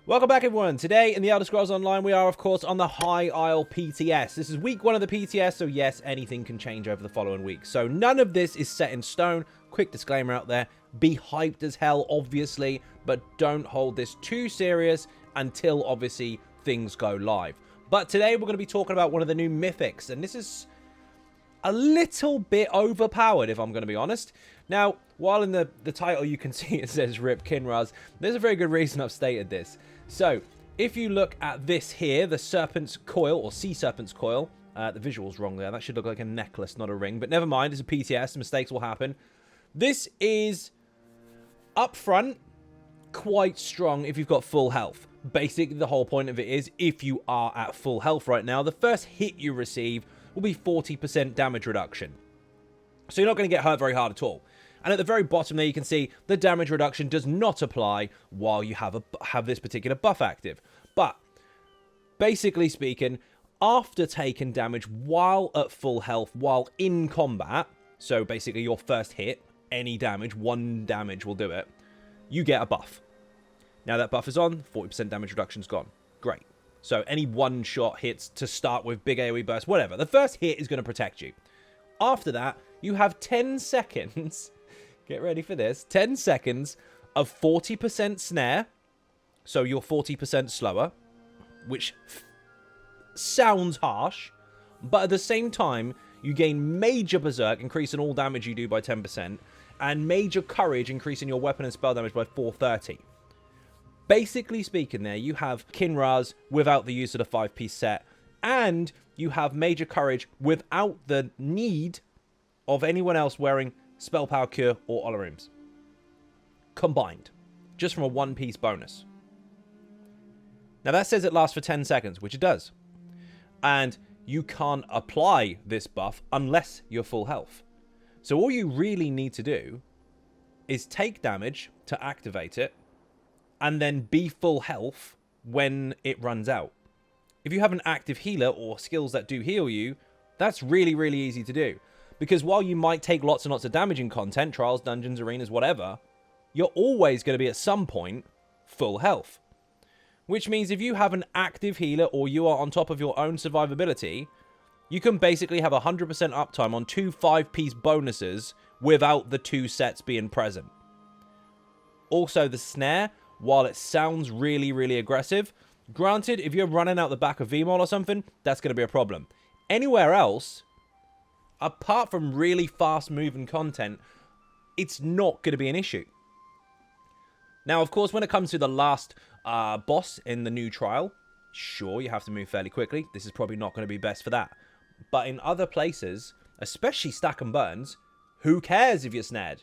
Welcome back, everyone. Today in the Elder Scrolls Online, we are, of course, on the High Isle PTS. This is week 1 of the PTS, so yes, anything can change over the following week. So none of this is set in stone. Quick disclaimer out there. Be hyped as hell, obviously, but don't hold this too serious until, obviously, things go live. But today we're going to be talking about one of the new Mythics, and this is a little bit overpowered, if I'm going to be honest. Now, while in the title you can see it says Rip Kinraz, there's a very good reason I've stated this. So, if you look at this here, the Serpent's Coil, or Sea-Serpent's Coil, the visual's wrong there, that should look like a necklace, not a ring, but never mind, it's a PTS, mistakes will happen. This is, up front, quite strong if you've got full health. Basically, the whole point of it is, if you are at full health right now, the first hit you receive will be 40% damage reduction. So you're not going to get hurt very hard at all. And at the very bottom there, you can see the damage reduction does not apply while you have this particular buff active. But, basically speaking, after taking damage while at full health, while in combat, so basically your first hit, any damage, 1 damage will do it, you get a buff. Now that buff is on, 40% damage reduction's gone. Great. So any one-shot hits to start with, big AoE burst, whatever. The first hit is going to protect you. After that, you have 10 seconds... Get ready for this. 10 seconds of 40% snare. So you're 40% slower. Which sounds harsh. But at the same time, you gain major berserk, increasing all damage you do by 10%. And major courage, increasing your weapon and spell damage by 430. Basically speaking there, you have Kinraz without the use of the 5-piece set. And you have major courage without the need of anyone else wearing Spell Power Cure or Olarims. Combined. Just from a 1-piece bonus. Now that says it lasts for 10 seconds, which it does. And you can't apply this buff unless you're full health. So all you really need to do is take damage to activate it, and then be full health when it runs out. If you have an active healer or skills that do heal you, that's really, really easy to do. Because while you might take lots and lots of damage in content, trials, dungeons, arenas, whatever, you're always going to be at some point full health. Which means if you have an active healer or you are on top of your own survivability, you can basically have 100% uptime on 2 5-piece bonuses without the 2 sets being present. Also, the snare, while it sounds really, really aggressive, granted, if you're running out the back of VMOL or something, that's going to be a problem. Anywhere else, apart from really fast-moving content, it's not going to be an issue. Now, of course, when it comes to the last boss in the new trial, sure, you have to move fairly quickly. This is probably not going to be best for that. But in other places, especially Stack and Burns, who cares if you're snared?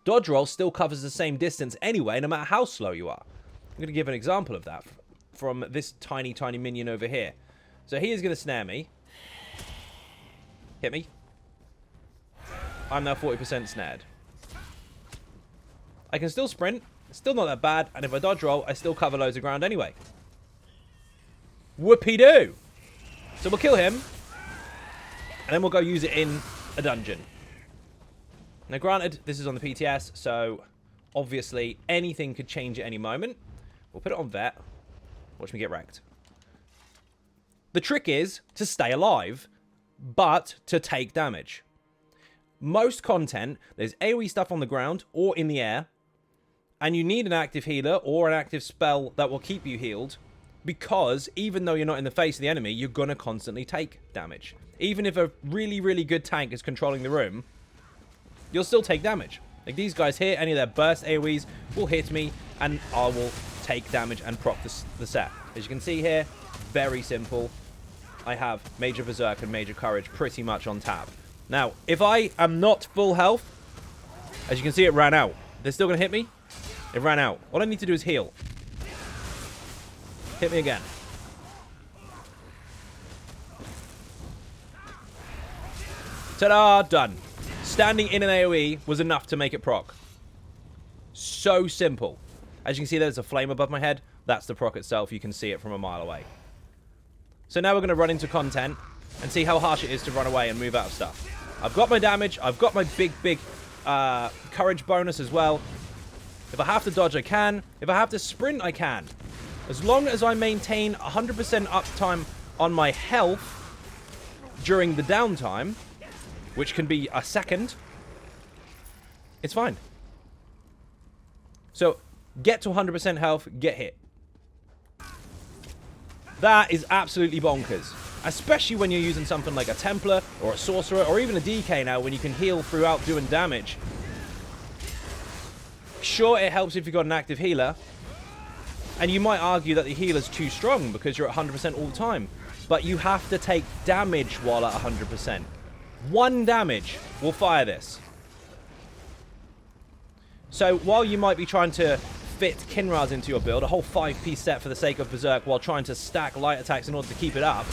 Dodge roll still covers the same distance anyway, no matter how slow you are. I'm going to give an example of that from this tiny, tiny minion over here. So he is going to snare me. Hit me. I'm now 40% snared. I can still sprint. Still not that bad. And if I dodge roll, I still cover loads of ground anyway. Whoopie-doo. So we'll kill him. And then we'll go use it in a dungeon. Now granted, this is on the PTS, so obviously anything could change at any moment. We'll put it on vet. Watch me get wrecked. The trick is to stay alive, but to take damage. Most content, there's AoE stuff on the ground or in the air, and you need an active healer or an active spell that will keep you healed, because even though you're not in the face of the enemy, you're going to constantly take damage. Even if a really, really good tank is controlling the room, you'll still take damage. Like these guys here, any of their burst AoEs will hit me, and I will take damage and proc the set. As you can see here, very simple. I have Major Berserk and Major Courage pretty much on tap. Now, if I am not full health, as you can see, it ran out. They're still going to hit me? It ran out. All I need to do is heal. Hit me again. Ta-da! Done. Standing in an AoE was enough to make it proc. So simple. As you can see, there's a flame above my head. That's the proc itself. You can see it from a mile away. So now we're going to run into content and see how harsh it is to run away and move out of stuff. I've got my damage. I've got my big courage bonus as well. If I have to dodge, I can. If I have to sprint, I can. As long as I maintain 100% uptime on my health during the downtime, which can be a second, it's fine. So, get to 100% health, get hit. That is absolutely bonkers. Especially when you're using something like a Templar, or a Sorcerer, or even a DK now, when you can heal throughout doing damage. Sure, it helps if you've got an active healer. And you might argue that the healer's too strong because you're at 100% all the time. But you have to take damage while at 100%. 1 damage will fire this. So while you might be trying to fit Kinraz into your build, a whole 5-piece set for the sake of Berserk while trying to stack light attacks in order to keep it up,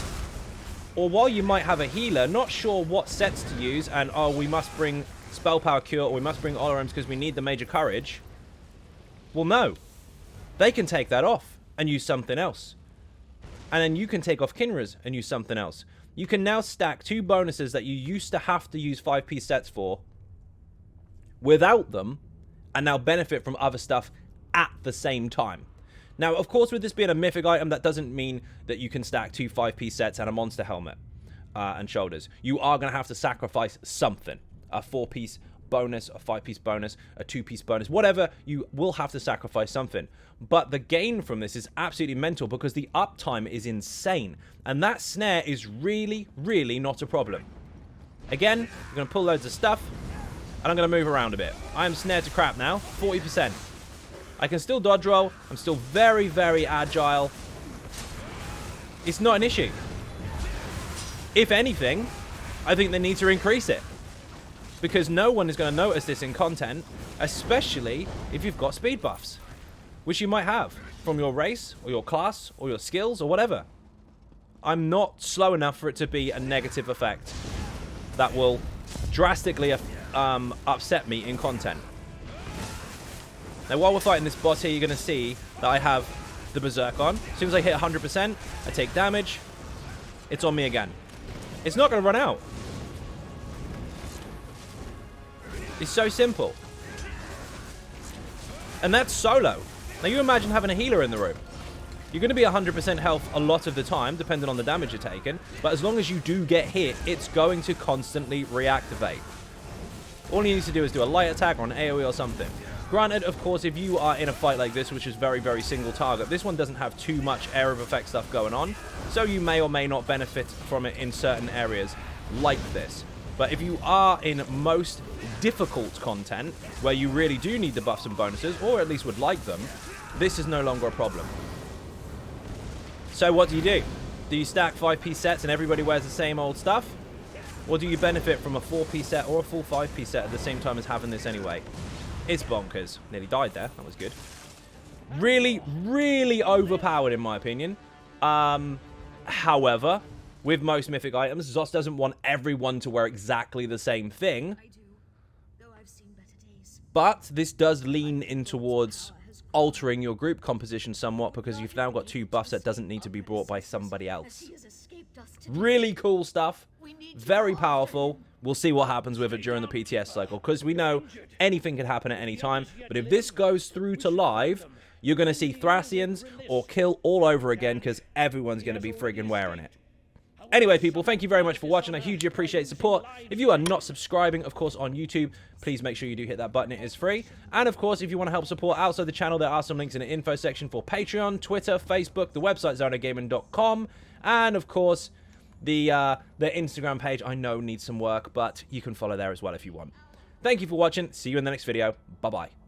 or while you might have a healer, not sure what sets to use, and oh, we must bring Spell Power Cure, or we must bring Olorams because we need the Major Courage. Well, no. They can take that off and use something else. And then you can take off Kinraz and use something else. You can now stack 2 bonuses that you used to have to use 5-piece sets for without them, and now benefit from other stuff at the same time. Now, of course, with this being a mythic item, that doesn't mean that you can stack 2 5-piece sets and a monster helmet and shoulders. You are going to have to sacrifice something. A 4-piece bonus, a 5-piece bonus, a 2-piece bonus, whatever. You will have to sacrifice something. But the gain from this is absolutely mental because the uptime is insane. And that snare is really, really not a problem. Again, you're going to pull loads of stuff, and I'm going to move around a bit. I am snared to crap now, 40%. I can still dodge roll. I'm still very, very agile. It's not an issue. If anything, I think they need to increase it. Because no one is going to notice this in content, especially if you've got speed buffs. Which you might have from your race, or your class, or your skills, or whatever. I'm not slow enough for it to be a negative effect that will drastically upset me in content. Now, while we're fighting this boss here, you're going to see that I have the Berserk on. As soon as I hit 100%, I take damage. It's on me again. It's not going to run out. It's so simple. And that's solo. Now, you imagine having a healer in the room. You're going to be 100% health a lot of the time, depending on the damage you're taking. But as long as you do get hit, it's going to constantly reactivate. All you need to do is do a light attack or an AoE or something. Granted, of course, if you are in a fight like this, which is very, very single target, this one doesn't have too much area of effect stuff going on, so you may or may not benefit from it in certain areas like this. But if you are in most difficult content, where you really do need the buffs and bonuses, or at least would like them, this is no longer a problem. So what do? Do you stack 5-piece sets and everybody wears the same old stuff? Or do you benefit from a 4-piece set or a full 5-piece set at the same time as having this anyway? It's bonkers. Nearly died there. That was good. Really, really overpowered in my opinion. However, with most mythic items, Zos doesn't want everyone to wear exactly the same thing. But this does lean in towards altering your group composition somewhat because you've now got 2 buffs that doesn't need to be brought by somebody else. Really cool stuff. Very powerful. We'll see what happens with it during the PTS cycle, because we know anything can happen at any time. But if this goes through to live, you're going to see Thracians or kill all over again, because everyone's going to be friggin' wearing it. Anyway, people, thank you very much for watching. I hugely appreciate support. If you are not subscribing, of course, on YouTube, please make sure you do hit that button. It is free. And, of course, if you want to help support outside the channel, there are some links in the info section for Patreon, Twitter, Facebook, the website, zonogaming.com, and, of course, the Instagram page. I know needs some work, but you can follow there as well if you want. Thank you for watching. See you in the next video. Bye-bye.